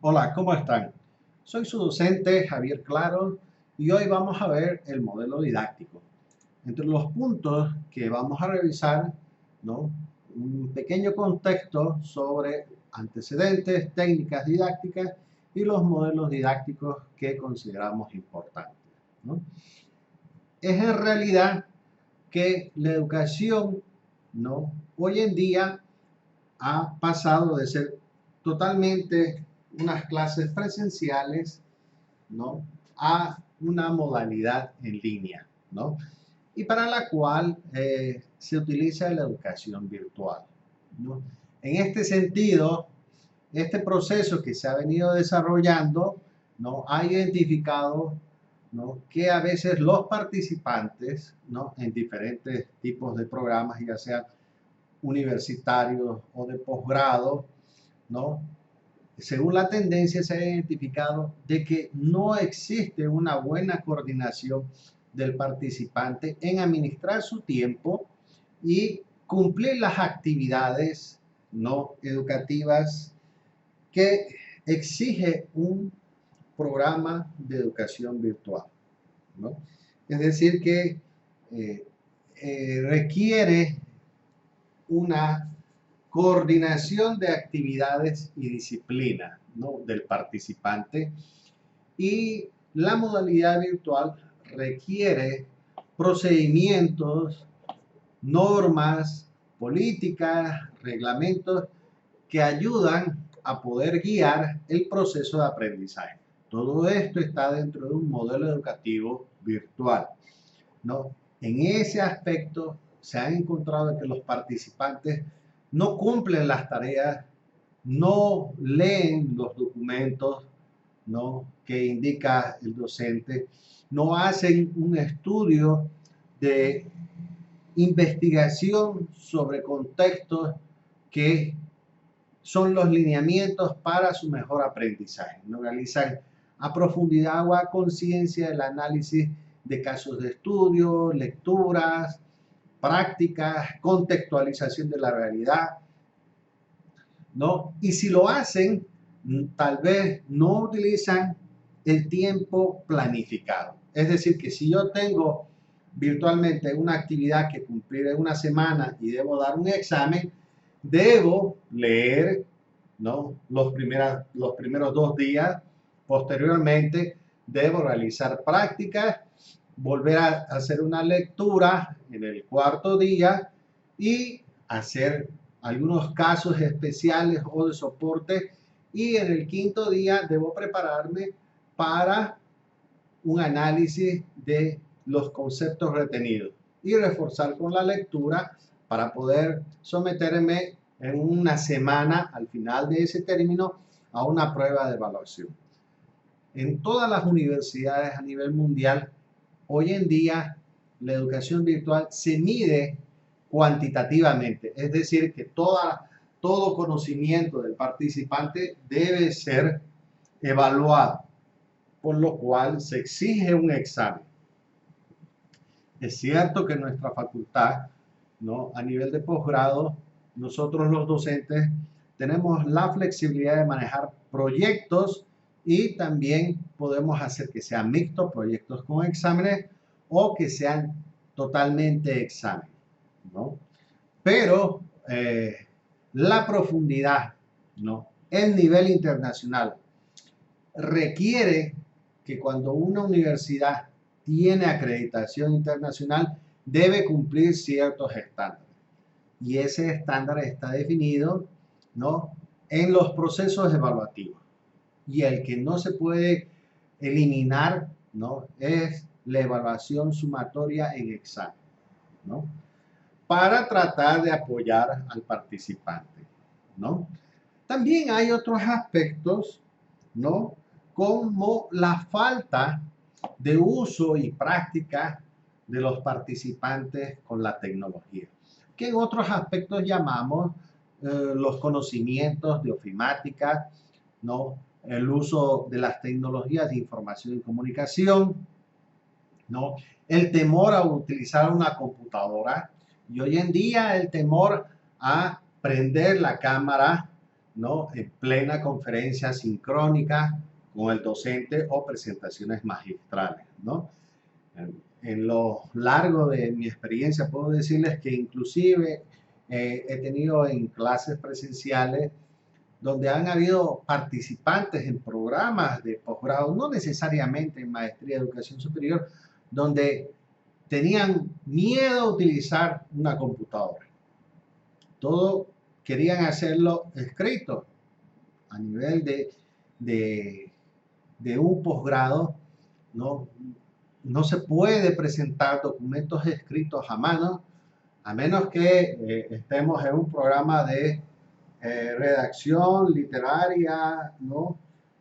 Hola, ¿cómo están? Soy su docente Javier Claro y hoy vamos a ver el modelo didáctico. Entre los puntos que vamos a revisar, ¿no? Un pequeño contexto sobre antecedentes, técnicas didácticas y los modelos didácticos que consideramos importantes, ¿no? Es en realidad que la educación, ¿no? Hoy en día ha pasado de ser totalmente unas clases presenciales, ¿no? A una modalidad en línea, ¿no? Y para la cual se utiliza la educación virtual, ¿no? En este sentido, este proceso que se ha venido desarrollando, ¿no? Ha identificado, ¿no? Que a veces los participantes, ¿no? En diferentes tipos de programas, ya sean universitarios o de posgrado, ¿no? Según la tendencia se ha identificado de que no existe una buena coordinación del participante en administrar su tiempo y cumplir las actividades no educativas que exige un programa de educación virtual, ¿no? Es decir, que requiere una coordinación de actividades y disciplina, ¿no? Del participante, y la modalidad virtual requiere procedimientos, normas, políticas, reglamentos que ayudan a poder guiar el proceso de aprendizaje. Todo esto está dentro de un modelo educativo virtual, ¿no? En ese aspecto se ha encontrado que los participantes no cumplen las tareas, no leen los documentos, ¿no? Que indica el docente, no hacen un estudio de investigación sobre contextos que son los lineamientos para su mejor aprendizaje. No realizan a profundidad o a conciencia el análisis de casos de estudio, lecturas, prácticas, contextualización de la realidad, ¿no? Y si lo hacen, tal vez no utilizan el tiempo planificado. Es decir, que si yo tengo virtualmente una actividad que cumplir en una semana y debo dar un examen, debo leer, ¿no? Los primeros 2 días. Posteriormente, debo realizar prácticas, volver a hacer una lectura en el cuarto día y hacer algunos casos especiales o de soporte, y en el quinto día debo prepararme para un análisis de los conceptos retenidos y reforzar con la lectura para poder someterme en una semana al final de ese término a una prueba de evaluación. En todas las universidades a nivel mundial, hoy en día la educación virtual se mide cuantitativamente, es decir, que todo conocimiento del participante debe ser evaluado, por lo cual se exige un examen. Es cierto que nuestra facultad, ¿no? A nivel de posgrado, nosotros los docentes tenemos la flexibilidad de manejar proyectos y también podemos hacer que sean mixtos, proyectos con exámenes, o que sean totalmente exámenes, ¿no? Pero la profundidad, ¿no? El nivel internacional requiere que cuando una universidad tiene acreditación internacional debe cumplir ciertos estándares. Y ese estándar está definido, ¿no? En los procesos evaluativos. Y el que no se puede eliminar, ¿no? Es la evaluación sumatoria en examen, ¿no? Para tratar de apoyar al participante, ¿no? También hay otros aspectos, ¿no? Como la falta de uso y práctica de los participantes con la tecnología, que en otros aspectos llamamos los conocimientos de ofimática, ¿no? El uso de las tecnologías de información y comunicación, ¿no? El temor a utilizar una computadora, y hoy en día el temor a prender la cámara, ¿no? En plena conferencia sincrónica con el docente o presentaciones magistrales, ¿no? En lo largo de mi experiencia puedo decirles que inclusive he tenido en clases presenciales donde han habido participantes en programas de posgrado, no necesariamente en maestría de educación superior, donde tenían miedo a utilizar una computadora. Todo querían hacerlo escrito a nivel de un posgrado, ¿no? No se puede presentar documentos escritos a mano, a menos que estemos en un programa de redacción literaria, ¿no?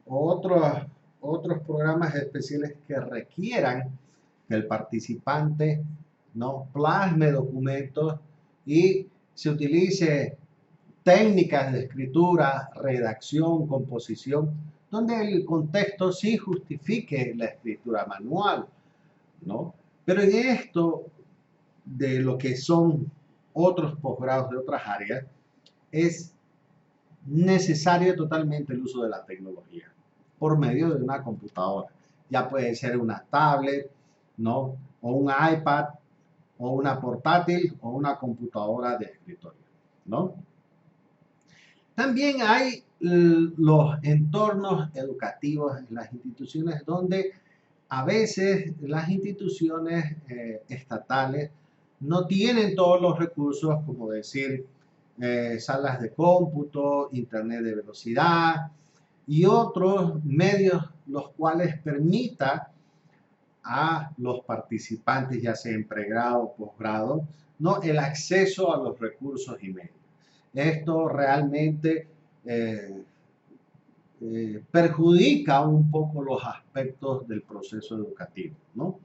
O otros programas especiales que requieran que el participante, ¿no? Plasme documentos y se utilice técnicas de escritura, redacción, composición, donde el contexto sí justifique la escritura manual, ¿no? Pero en esto de lo que son otros posgrados de otras áreas, es necesario totalmente el uso de la tecnología por medio de una computadora. Ya puede ser una tablet, ¿no? O un iPad, o una portátil, o una computadora de escritorio, ¿no? También hay los entornos educativos en las instituciones donde a veces las instituciones estatales no tienen todos los recursos, como decir, salas de cómputo, internet de velocidad y otros medios los cuales permita a los participantes, ya sea en pregrado o posgrado, ¿no? El acceso a los recursos y medios. Esto realmente perjudica un poco los aspectos del proceso educativo, ¿no?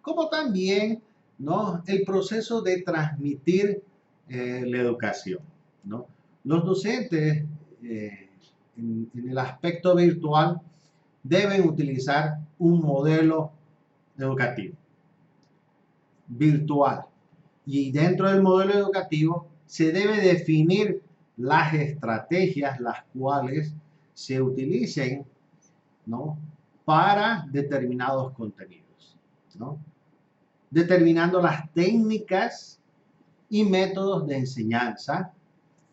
Como también, ¿no? El proceso de transmitir la educación, ¿no? Los docentes en el aspecto virtual deben utilizar un modelo educativo virtual y dentro del modelo educativo se debe definir las estrategias las cuales se utilicen, ¿no? Para determinados contenidos, ¿no? Determinando las técnicas y métodos de enseñanza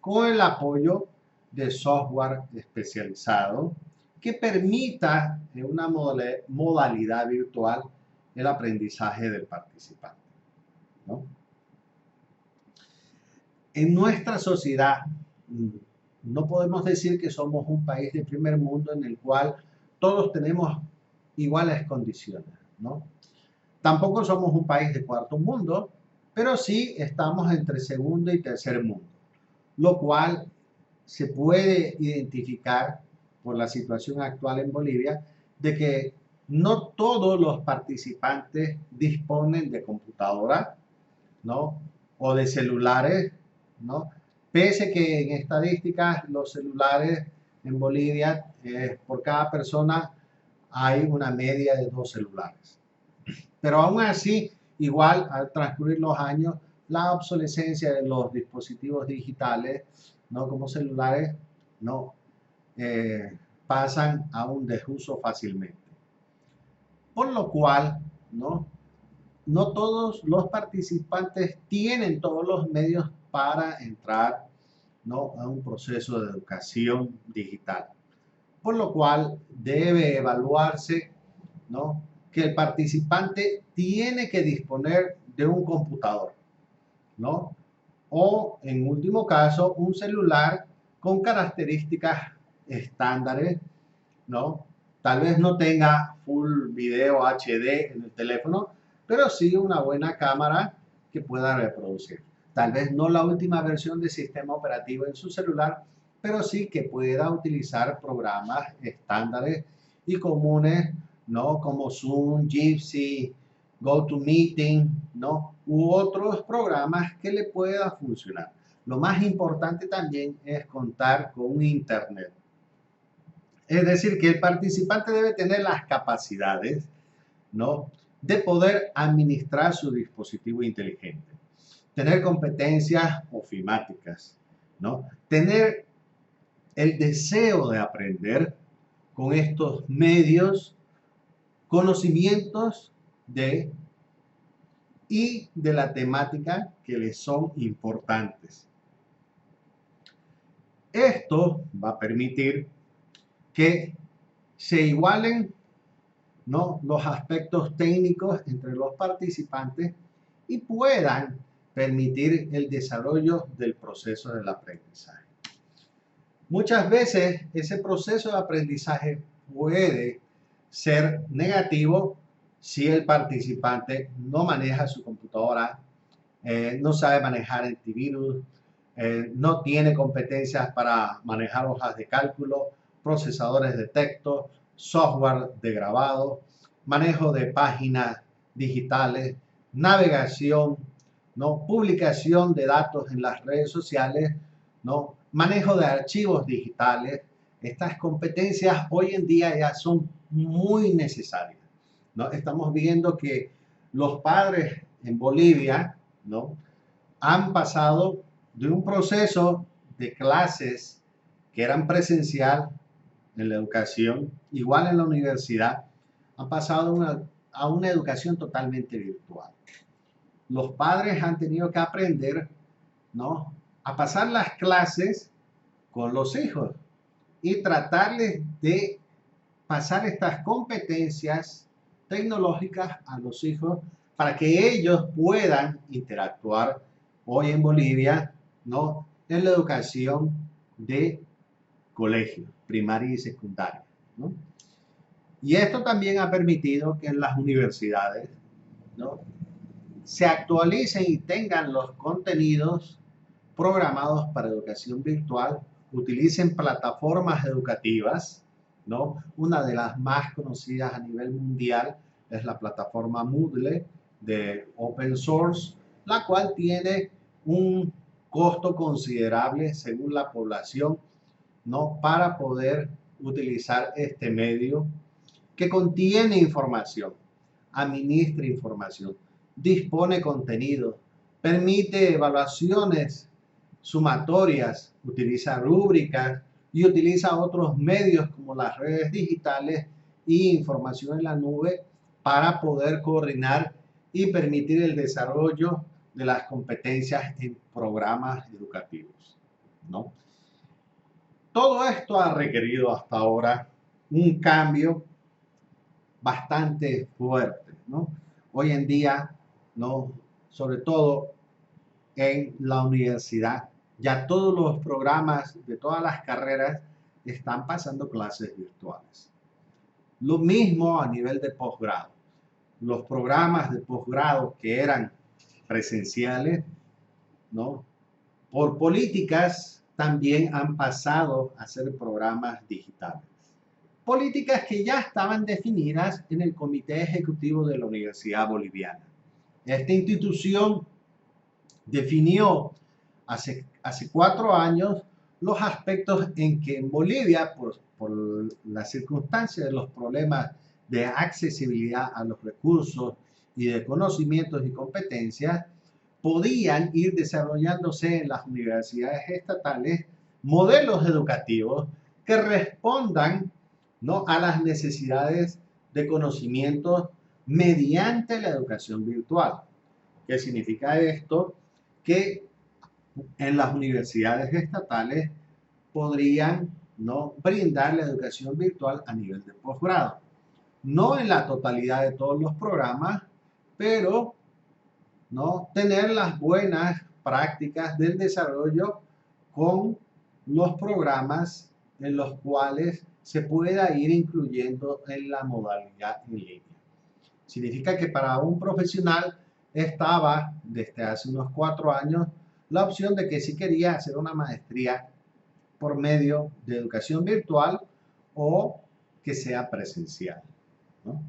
con el apoyo de software especializado que permita en una modalidad virtual el aprendizaje del participante, ¿no? En nuestra sociedad no podemos decir que somos un país de primer mundo en el cual todos tenemos iguales condiciones, ¿no? Tampoco somos un país de cuarto mundo, pero sí estamos entre segundo y tercer mundo, lo cual se puede identificar por la situación actual en Bolivia de que no todos los participantes disponen de computadora, ¿no? O de celulares, ¿no? Pese que en estadísticas los celulares en Bolivia, por cada persona hay una media de 2 celulares. Pero aún así, igual al transcurrir los años, la obsolescencia de los dispositivos digitales, ¿no? Como celulares, ¿no? Pasan a un desuso fácilmente. Por lo cual, ¿no? No todos los participantes tienen todos los medios para entrar, ¿no? A un proceso de educación digital. Por lo cual debe evaluarse, ¿no? Que el participante tiene que disponer de un computador, ¿no? O en último caso, un celular con características estándares, ¿no? Tal vez no tenga full video HD en el teléfono, pero sí una buena cámara que pueda reproducir. Tal vez no la última versión de sistema operativo en su celular, pero sí que pueda utilizar programas estándares y comunes, ¿no? Como Zoom, Jitsi, GoToMeeting, ¿no? U otros programas que le pueda funcionar. Lo más importante también es contar con un internet. Es decir, que el participante debe tener las capacidades, ¿no? De poder administrar su dispositivo inteligente, tener competencias ofimáticas, ¿no? Tener el deseo de aprender con estos medios, conocimientos y de la temática que les son importantes. Esto va a permitir que se igualen, ¿no?, los aspectos técnicos entre los participantes y puedan permitir el desarrollo del proceso del aprendizaje. Muchas veces ese proceso de aprendizaje puede ser negativo si el participante no maneja su computadora, no sabe manejar antivirus, no tiene competencias para manejar hojas de cálculo, procesadores de texto, software de grabado, manejo de páginas digitales, navegación, ¿no?, publicación de datos en las redes sociales, ¿no?, manejo de archivos digitales. Estas competencias hoy en día ya son muy necesarias, ¿no? Estamos viendo que los padres en Bolivia, ¿no?, han pasado de un proceso de clases que eran presencial en la educación, igual en la universidad, han pasado a una educación totalmente virtual. Los padres han tenido que aprender, ¿no?, a pasar las clases con los hijos y tratarles de pasar estas competencias tecnológicas a los hijos para que ellos puedan interactuar hoy en Bolivia, ¿no?, en la educación de colegio, primaria y secundaria, ¿no? Y esto también ha permitido que en las universidades, ¿no?, se actualicen y tengan los contenidos programados para educación virtual, utilicen plataformas educativas, ¿no? Una de las más conocidas a nivel mundial es la plataforma Moodle de Open Source, la cual tiene un costo considerable según la población, ¿no?, para poder utilizar este medio que contiene información, administra información, dispone contenido, permite evaluaciones sumatorias, utiliza rúbricas y utiliza otros medios como las redes digitales y información en la nube para poder coordinar y permitir el desarrollo de las competencias en programas educativos, ¿no? Todo esto ha requerido hasta ahora un cambio bastante fuerte, ¿no? Hoy en día, ¿no?, sobre todo en la universidad, ya todos los programas de todas las carreras están pasando clases virtuales. Lo mismo a nivel de posgrado. Los programas de posgrado que eran presenciales, ¿no?, por políticas también han pasado a ser programas digitales. Políticas que ya estaban definidas en el Comité Ejecutivo de la Universidad Boliviana. Esta institución definió hace 4 años los aspectos en que en Bolivia, por las circunstancias de los problemas de accesibilidad a los recursos y de conocimientos y competencias, podían ir desarrollándose en las universidades estatales modelos educativos que respondan, ¿no?, a las necesidades de conocimientos mediante la educación virtual. ¿Qué significa esto? Que en las universidades estatales podrían, ¿no?, brindar la educación virtual a nivel de posgrado. No en la totalidad de todos los programas, pero, ¿no?, tener las buenas prácticas del desarrollo con los programas en los cuales se pueda ir incluyendo en la modalidad en línea. Significa que para un profesional estaba desde hace unos 4 años la opción de que si quería hacer una maestría por medio de educación virtual o que sea presencial, ¿no?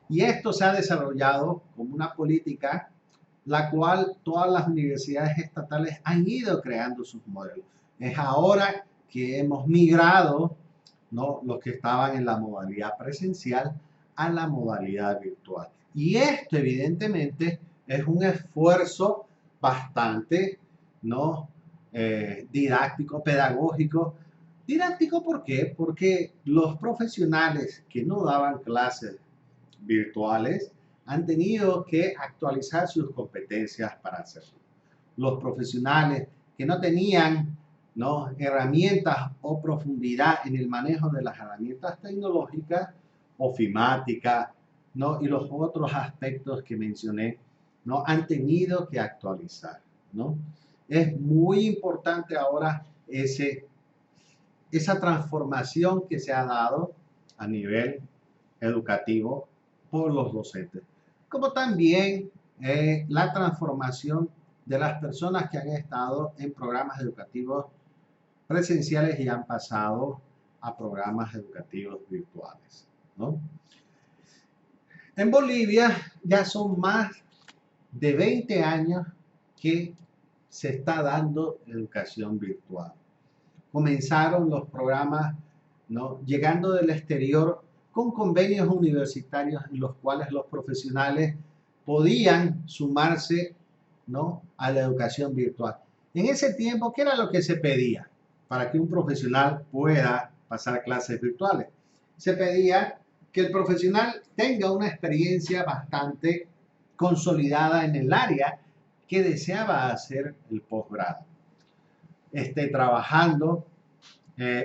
Y esto se ha desarrollado como una política la cual todas las universidades estatales han ido creando sus modelos. Es ahora que hemos migrado, ¿no?, los que estaban en la modalidad presencial a la modalidad virtual. Y esto evidentemente es un esfuerzo bastante, ¿no?, didáctico, pedagógico, Didáctico, ¿por qué? Porque los profesionales que no daban clases virtuales han tenido que actualizar sus competencias para hacerlo. Los profesionales que no tenían, ¿no?, herramientas o profundidad en el manejo de las herramientas tecnológicas, ofimática, ¿no?, y los otros aspectos que mencioné, ¿no?, han tenido que actualizar, ¿no? Es muy importante ahora esa transformación que se ha dado a nivel educativo por los docentes, como también la transformación de las personas que han estado en programas educativos presenciales y han pasado a programas educativos virtuales, ¿no? En Bolivia ya son más de 20 años que se está dando educación virtual. Comenzaron los programas, ¿no?, llegando del exterior con convenios universitarios en los cuales los profesionales podían sumarse, ¿no?, a la educación virtual. En ese tiempo, ¿qué era lo que se pedía para que un profesional pueda pasar clases virtuales? Se pedía que el profesional tenga una experiencia bastante consolidada en el área que deseaba hacer el posgrado, esté trabajando,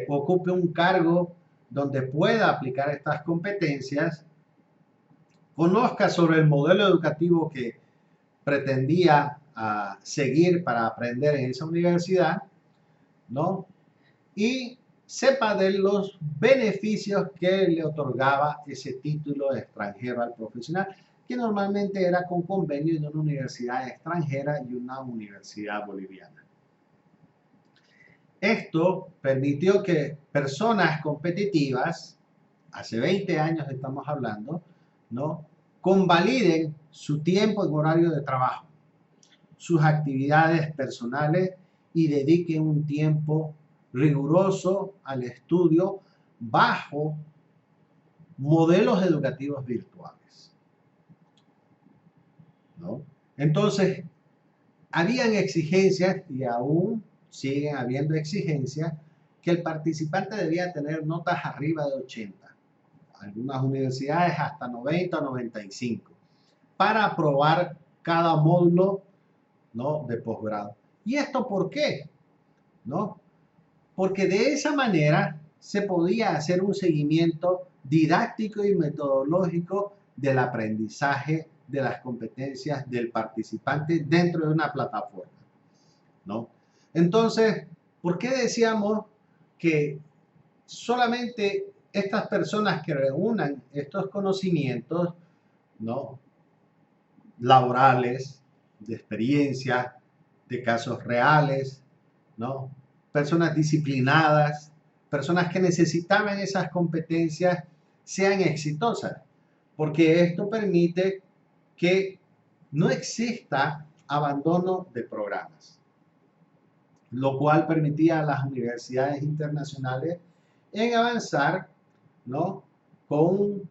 ocupe un cargo donde pueda aplicar estas competencias, conozca sobre el modelo educativo que pretendía seguir para aprender en esa universidad, ¿no?, y sepa de los beneficios que le otorgaba ese título extranjero al profesional, que normalmente era con convenio de una universidad extranjera y una universidad boliviana. Esto permitió que personas competitivas, hace 20 años estamos hablando, ¿no?, convaliden su tiempo en horario de trabajo, sus actividades personales y dediquen un tiempo riguroso al estudio bajo modelos educativos virtuales, ¿no? Entonces, habían exigencias y aún siguen habiendo exigencias que el participante debía tener notas arriba de 80, algunas universidades hasta 90 o 95, para aprobar cada módulo, ¿no?, de posgrado. ¿Y esto por qué? ¿No? Porque de esa manera se podía hacer un seguimiento didáctico y metodológico del aprendizaje de las competencias del participante dentro de una plataforma, ¿no? Entonces, ¿por qué decíamos que solamente estas personas que reúnan estos conocimientos, ¿no?, laborales, de experiencia, de casos reales, ¿no?, personas disciplinadas, personas que necesitaban esas competencias, sean exitosas? Porque esto permite que no exista abandono de programas, lo cual permitía a las universidades internacionales en avanzar, ¿no?, con un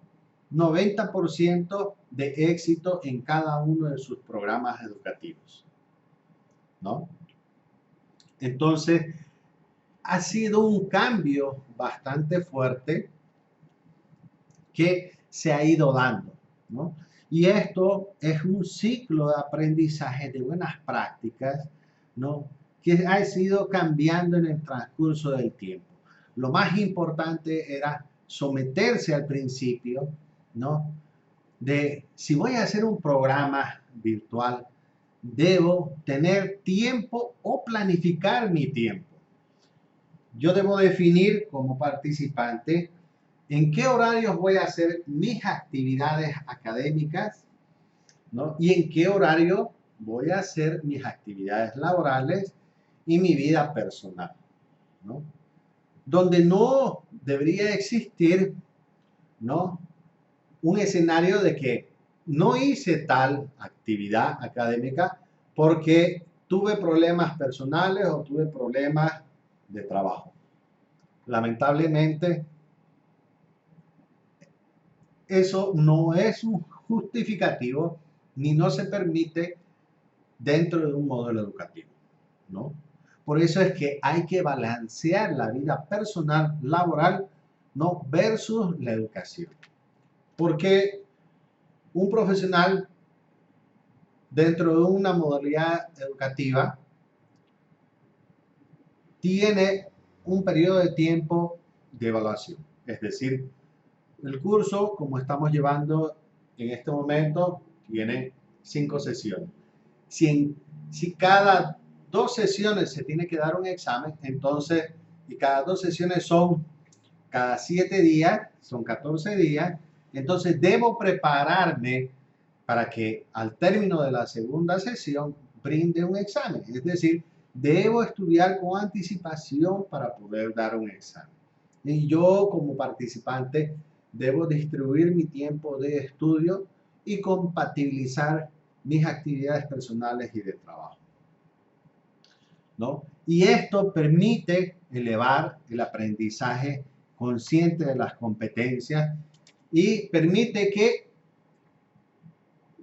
90% de éxito en cada uno de sus programas educativos, ¿no? Entonces, ha sido un cambio bastante fuerte que se ha ido dando, ¿no? Y esto es un ciclo de aprendizaje de buenas prácticas, ¿no?, que ha ido cambiando en el transcurso del tiempo. Lo más importante era someterse al principio, ¿no?, de si voy a hacer un programa virtual, debo tener tiempo o planificar mi tiempo. Yo debo definir como participante en qué horarios voy a hacer mis actividades académicas, ¿no?, y en qué horario voy a hacer mis actividades laborales y mi vida personal, ¿no? Donde no debería existir, ¿no?, un escenario de que no hice tal actividad académica porque tuve problemas personales o tuve problemas de trabajo. Lamentablemente, eso no es un justificativo ni no se permite dentro de un modelo educativo, ¿no? Por eso es que hay que balancear la vida personal, laboral, ¿no? Versus la educación. Porque un profesional dentro de una modalidad educativa tiene un periodo de tiempo de evaluación. Es decir, el curso, como estamos llevando en este momento, tiene 5 sesiones. Si cada 2 sesiones se tiene que dar un examen, entonces, y cada 2 sesiones son cada 7 días, son 14 días, entonces debo prepararme para que al término de la segunda sesión brinde un examen. Es decir, debo estudiar con anticipación para poder dar un examen. Y yo como participante debo distribuir mi tiempo de estudio y compatibilizar mis actividades personales y de trabajo, ¿no? Y esto permite elevar el aprendizaje consciente de las competencias y permite que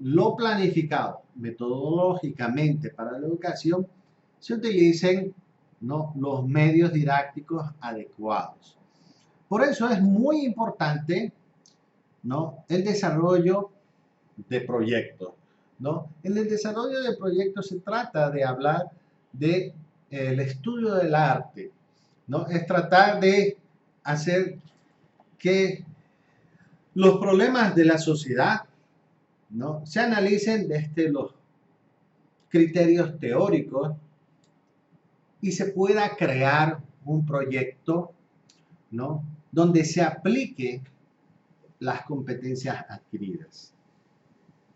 lo planificado metodológicamente para la educación se utilicen, ¿no?, los medios didácticos adecuados. Por eso es muy importante, ¿no?, el desarrollo de proyectos, ¿no? En el desarrollo de proyectos se trata de hablar de el estudio del arte, ¿no? Es tratar de hacer que los problemas de la sociedad, ¿no?, se analicen desde los criterios teóricos y se pueda crear un proyecto, ¿no?, donde se aplique las competencias adquiridas,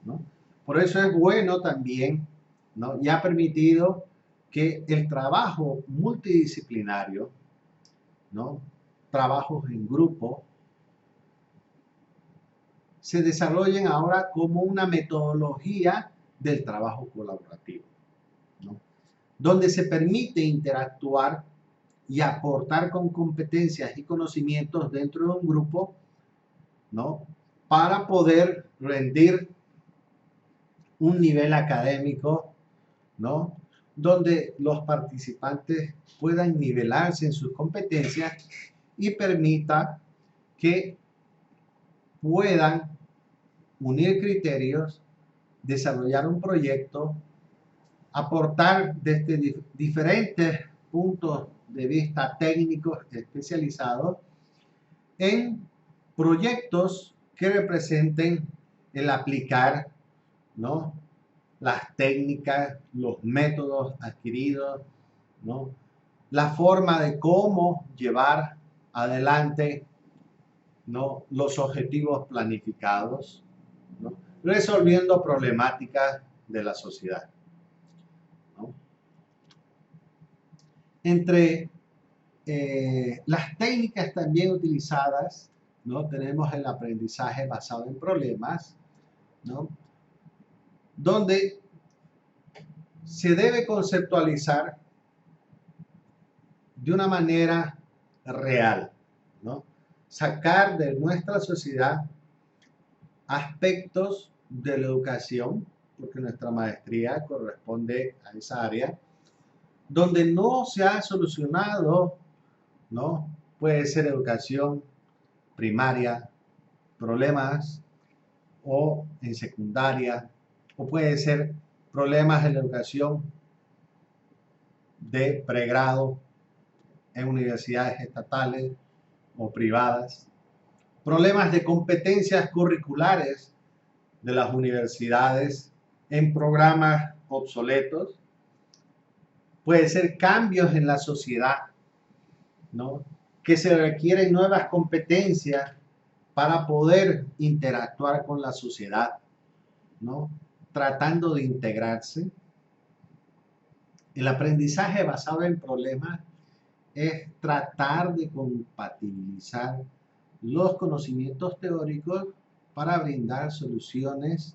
¿no? Por eso es bueno también, ¿no?, y ha permitido que el trabajo multidisciplinario, ¿no?, trabajos en grupo, se desarrollen ahora como una metodología del trabajo colaborativo, ¿no?, donde se permite interactuar y aportar con competencias y conocimientos dentro de un grupo, ¿no?, para poder rendir un nivel académico, ¿no?, donde los participantes puedan nivelarse en sus competencias y permita que puedan unir criterios, desarrollar un proyecto, aportar desde diferentes puntos de vista técnicos especializados en proyectos que representen el aplicar, ¿no?, las técnicas, los métodos adquiridos, ¿no?, la forma de cómo llevar adelante, ¿no?, los objetivos planificados, ¿no?, resolviendo problemáticas de la sociedad, ¿no? Entre las técnicas también utilizadas, ¿no?, tenemos el aprendizaje basado en problemas, ¿no?, donde se debe conceptualizar de una manera real, ¿no?, sacar de nuestra sociedad aspectos de la educación, porque nuestra maestría corresponde a esa área, donde no se ha solucionado, ¿no? Puede ser educación primaria, problemas, o en secundaria, o puede ser problemas en la educación de pregrado en universidades estatales o privadas, problemas de competencias curriculares de las universidades en programas obsoletos, puede ser cambios en la sociedad, ¿no?, que se requieren nuevas competencias para poder interactuar con la sociedad, ¿no?, tratando de integrarse. El aprendizaje basado en problemas es tratar de compatibilizar los conocimientos teóricos para brindar soluciones,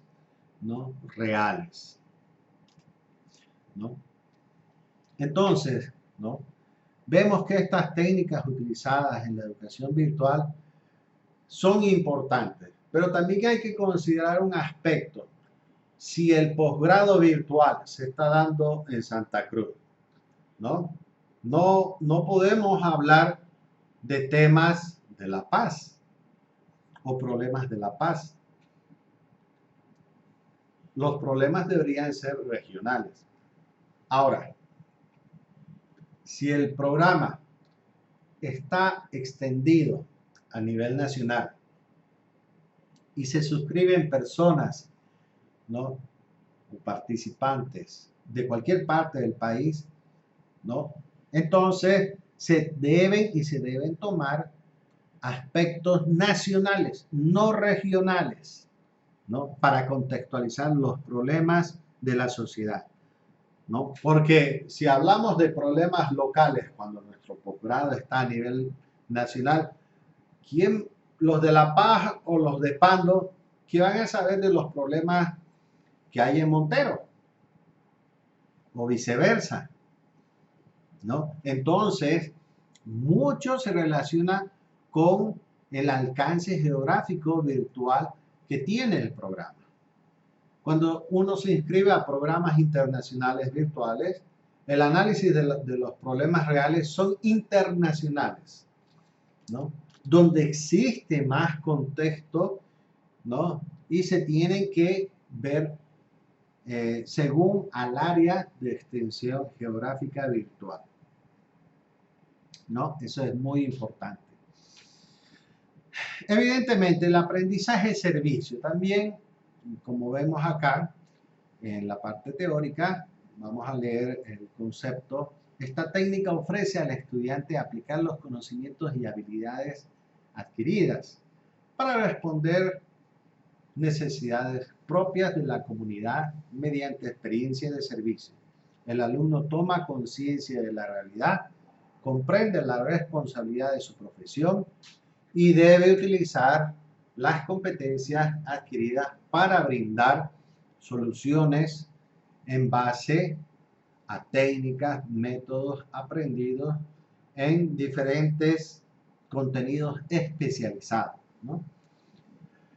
¿no?, reales, ¿no? Entonces, ¿no?, vemos que estas técnicas utilizadas en la educación virtual son importantes, pero también hay que considerar un aspecto. Si el posgrado virtual se está dando en Santa Cruz, ¿no? No podemos hablar de temas de la paz o problemas de la paz. Los problemas deberían ser regionales. Ahora, si el programa está extendido a nivel nacional y se suscriben personas, ¿no?, o participantes de cualquier parte del país, ¿no?, entonces se deben tomar aspectos nacionales, no regionales, ¿no?, para contextualizar los problemas de la sociedad, ¿no? Porque si hablamos de problemas locales, cuando nuestro posgrado está a nivel nacional, ¿quién, los de La Paz o los de Pando, qué van a saber de los problemas que hay en Montero? O viceversa, ¿no? Entonces, mucho se relaciona con el alcance geográfico virtual que tiene el programa. Cuando uno se inscribe a programas internacionales virtuales, el análisis de los problemas reales son internacionales, ¿no?, donde existe más contexto, ¿no?, y se tienen que ver según al área de extensión geográfica virtual, ¿no? Eso es muy importante. Evidentemente, el aprendizaje de servicio también, como vemos acá en la parte teórica, vamos a leer el concepto. Esta técnica ofrece al estudiante aplicar los conocimientos y habilidades adquiridas para responder necesidades propias de la comunidad mediante experiencia de servicio. El alumno toma conciencia de la realidad, comprende la responsabilidad de su profesión y debe utilizar las competencias adquiridas para brindar soluciones en base a técnicas, métodos aprendidos en diferentes contenidos especializados, ¿no?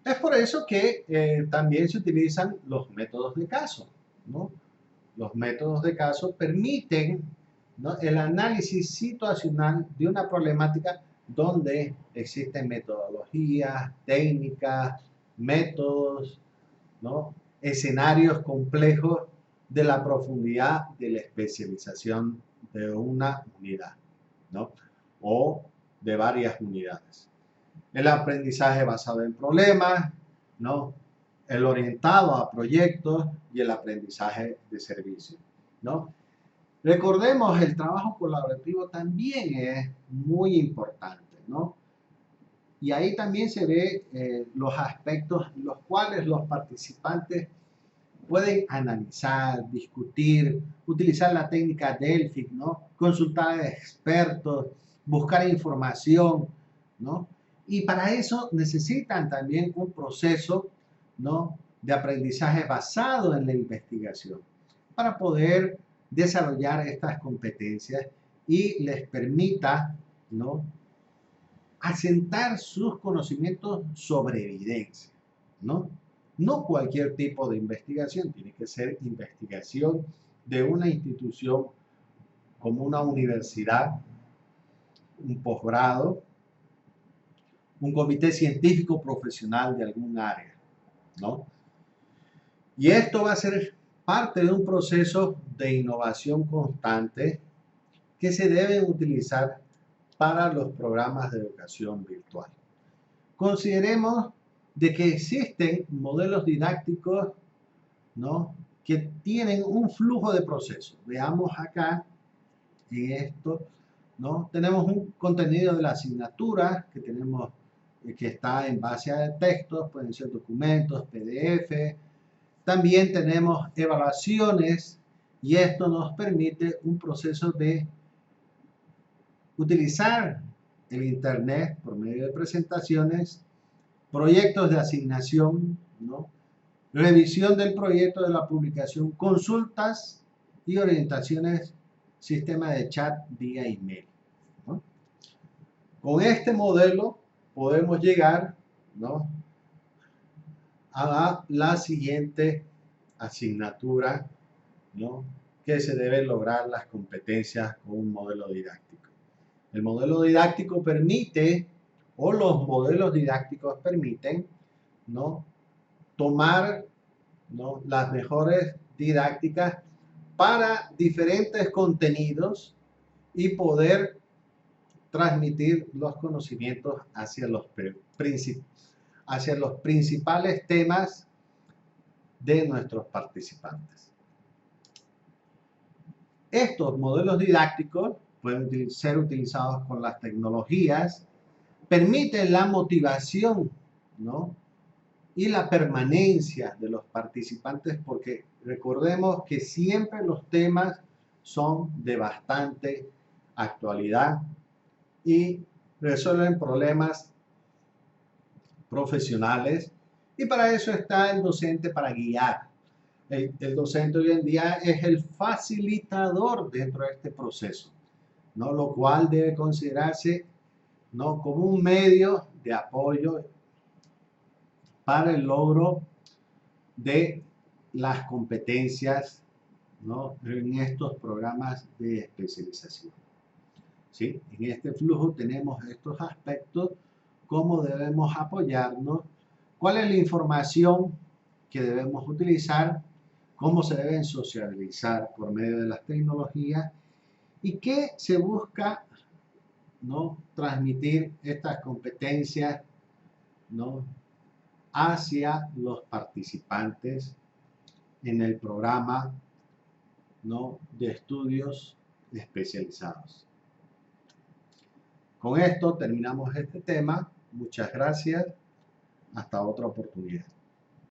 Es por eso que también se utilizan los métodos de caso, ¿no? Los métodos de caso permiten, ¿no?, el análisis situacional de una problemática donde existen metodologías, técnicas, métodos, ¿no?, escenarios complejos de la profundidad de la especialización de una unidad, ¿no?, o de varias unidades. El aprendizaje basado en problemas, ¿no?, el orientado a proyectos y el aprendizaje de servicio, ¿no? Recordemos, el trabajo colaborativo también es muy importante, ¿no? Y ahí también se ve los aspectos en los cuales los participantes pueden analizar, discutir, utilizar la técnica Delphi, ¿no?, consultar a expertos, buscar información, ¿no? Y para eso necesitan también un proceso, ¿no?, de aprendizaje basado en la investigación para poder desarrollar estas competencias y les permita, ¿no?, asentar sus conocimientos sobre evidencia, ¿no? No cualquier tipo de investigación, tiene que ser investigación de una institución como una universidad, un posgrado, un comité científico profesional de algún área, ¿no? Y esto va a ser parte de un proceso de innovación constante que se debe utilizar para los programas de educación virtual. Consideremos de que existen modelos didácticos, ¿no?, que tienen un flujo de procesos. Veamos acá en esto, ¿no? Tenemos un contenido de la asignatura que tenemos, que está en base a textos, pueden ser documentos, PDF. También tenemos evaluaciones y esto nos permite un proceso de utilizar el Internet por medio de presentaciones, proyectos de asignación, ¿no?, revisión del proyecto de la publicación, consultas y orientaciones, sistema de chat vía email, ¿no? Con este modelo podemos llegar, ¿no?, a la siguiente asignatura, ¿no?, que se deben lograr las competencias con un modelo didáctico. El modelo didáctico permite, o los modelos didácticos permiten, ¿no?, tomar, ¿no?, las mejores didácticas para diferentes contenidos y poder transmitir los conocimientos hacia los principales temas de nuestros participantes. Estos modelos didácticos pueden ser utilizados con las tecnologías, permiten la motivación, ¿no?, y la permanencia de los participantes, porque recordemos que siempre los temas son de bastante actualidad y resuelven problemas profesionales, y para eso está el docente, para guiar. El docente hoy en día es el facilitador dentro de este proceso, ¿no?, lo cual debe considerarse, ¿no?, como un medio de apoyo para el logro de las competencias, ¿no?, en estos programas de especialización. ¿Sí? En este flujo tenemos estos aspectos, cómo debemos apoyarnos, cuál es la información que debemos utilizar, cómo se deben socializar por medio de las tecnologías y qué se busca, ¿no?, transmitir estas competencias, ¿no?, hacia los participantes en el programa, ¿no?, de estudios especializados. Con esto terminamos este tema. Muchas gracias. Hasta otra oportunidad.